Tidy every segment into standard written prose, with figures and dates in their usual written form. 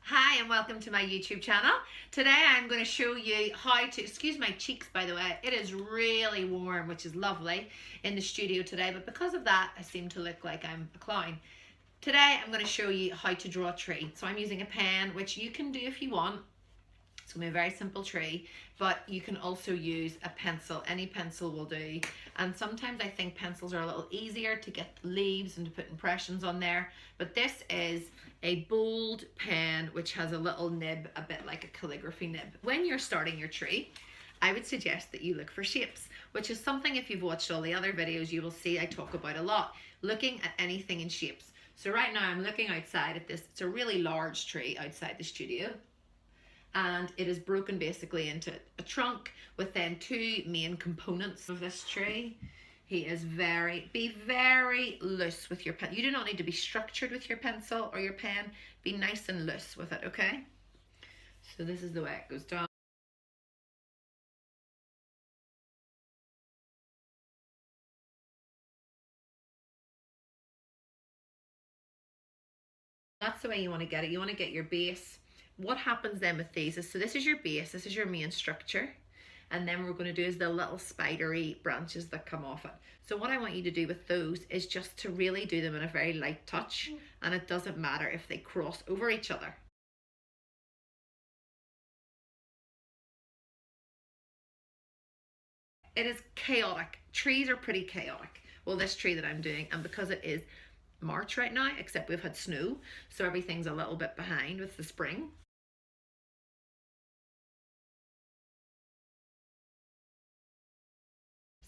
Hi and welcome to my YouTube channel. Today I'm going to show you how to, excuse my cheeks by the way, it is really warm, which is lovely in the studio today, but because of that I seem to look like I'm a clown. Today I'm going to show you how to draw a tree. So I'm using a pen, which you can do if you want. It's going to be a very simple tree, but you can also use a pencil. Any pencil will do. And sometimes I think pencils are a little easier to get leaves and to put impressions on there. But this is a bold pen which has a little nib, a bit like a calligraphy nib. When you're starting your tree, I would suggest that you look for shapes, which is something, if you've watched all the other videos, you will see I talk about a lot. Looking at anything in shapes. So right now I'm looking outside at this. It's a really large tree outside the studio. And it is broken basically into a trunk with then two main components of this tree. Be very loose with your pen. You do not need to be structured with your pencil or your pen. Be nice and loose with it, okay? So this is the way it goes down. That's the way you want to get it. You want to get your base. What happens then with these is, so this is your base, this is your main structure, and then what we're going to do is the little spidery branches that come off it. So what I want you to do with those is just to really do them in a very light touch, and it doesn't matter if they cross over each other. It is chaotic. Trees are pretty chaotic. Well, this tree that I'm doing, and because it is March right now, except we've had snow, so everything's a little bit behind with the spring.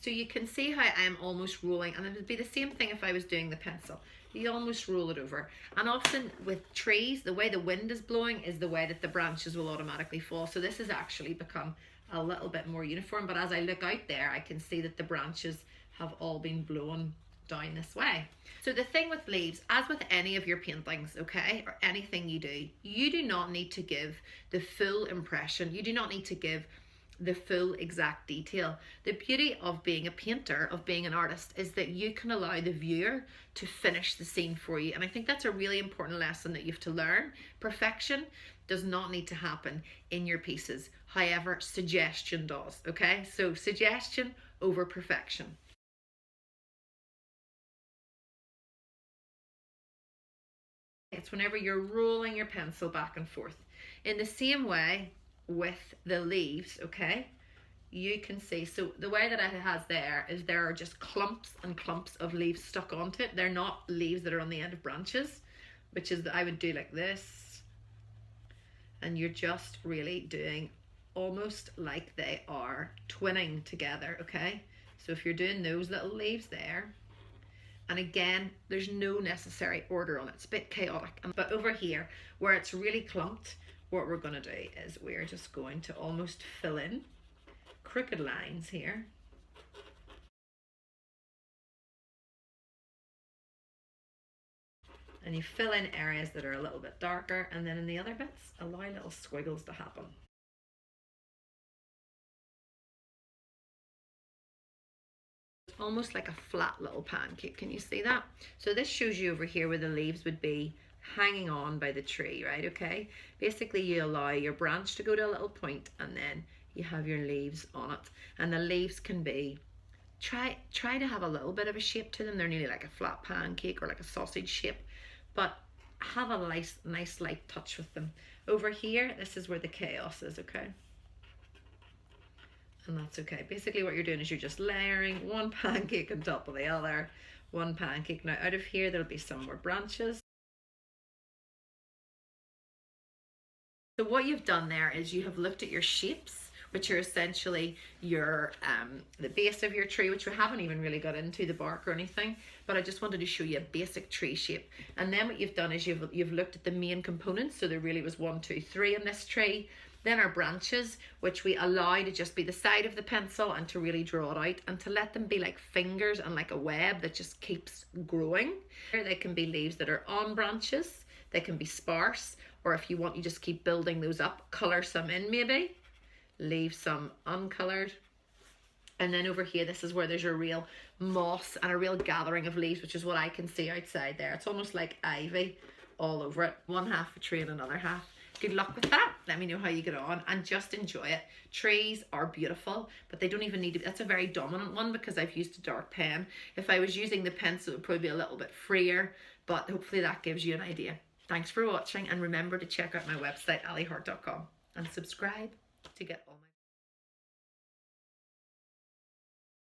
So you can see how I'm almost rolling, and it would be the same thing if I was doing the pencil. You almost roll it over. And often with trees, the way the wind is blowing is the way that the branches will automatically fall. So this has actually become a little bit more uniform, but as I look out there, I can see that the branches have all been blown down this way. So the thing with leaves, as with any of your paintings, okay, or anything you do not need to give the full impression. You do not need to give the full exact detail. The beauty of being a painter, of being an artist, is that you can allow the viewer to finish the scene for you. And I think that's a really important lesson that you have to learn. Perfection does not need to happen in your pieces. However, suggestion does, okay? So suggestion over perfection. It's whenever you're rolling your pencil back and forth. In the same way with the leaves, okay, you can see, so the way that it has there is there are just clumps and clumps of leaves stuck onto it. They're not leaves that are on the end of branches, which is that I would do like this, and you're just really doing almost like they are twinning together, okay? So if you're doing those little leaves there, and again, there's no necessary order on it. It's a bit chaotic. But over here, where it's really clumped, what we're going to do is we're just going to almost fill in crooked lines here. And you fill in areas that are a little bit darker, and then in the other bits, allow little squiggles to happen. Almost like a flat little pancake. Can you see that? So this shows you over here where the leaves would be hanging on by the tree, right? Okay, basically you allow your branch to go to a little point, and then you have your leaves on it, and the leaves can be try to have a little bit of a shape to them. They're nearly like a flat pancake or like a sausage shape, but have a nice light touch with them. Over here, this is where the chaos is, okay? And that's okay. Basically what you're doing is you're just layering one pancake on top of the other, one pancake. Now out of here there'll be some more branches. So what you've done there is you have looked at your shapes, which are essentially your the base of your tree, which we haven't even really got into the bark or anything, but I just wanted to show you a basic tree shape. And then what you've done is you've looked at the main components. So there really was 1, 2, 3 in this tree. Then our branches, which we allow to just be the side of the pencil and to really draw it out and to let them be like fingers and like a web that just keeps growing. They can be leaves that are on branches, they can be sparse, or if you want, you just keep building those up, colour some in maybe, leave some uncolored. And then over here, this is where there's a real moss and a real gathering of leaves, which is what I can see outside there. It's almost like ivy all over it. One half a tree and another half. good luck with that. Let me know how you get on and just enjoy it. Trees are beautiful, but they don't even need to be, that's a very dominant one because I've used a dark pen. If I was using the pencil, it would probably be a little bit freer, but hopefully that gives you an idea. Thanks for watching, and remember to check out my website, alihart.com, and subscribe to get all my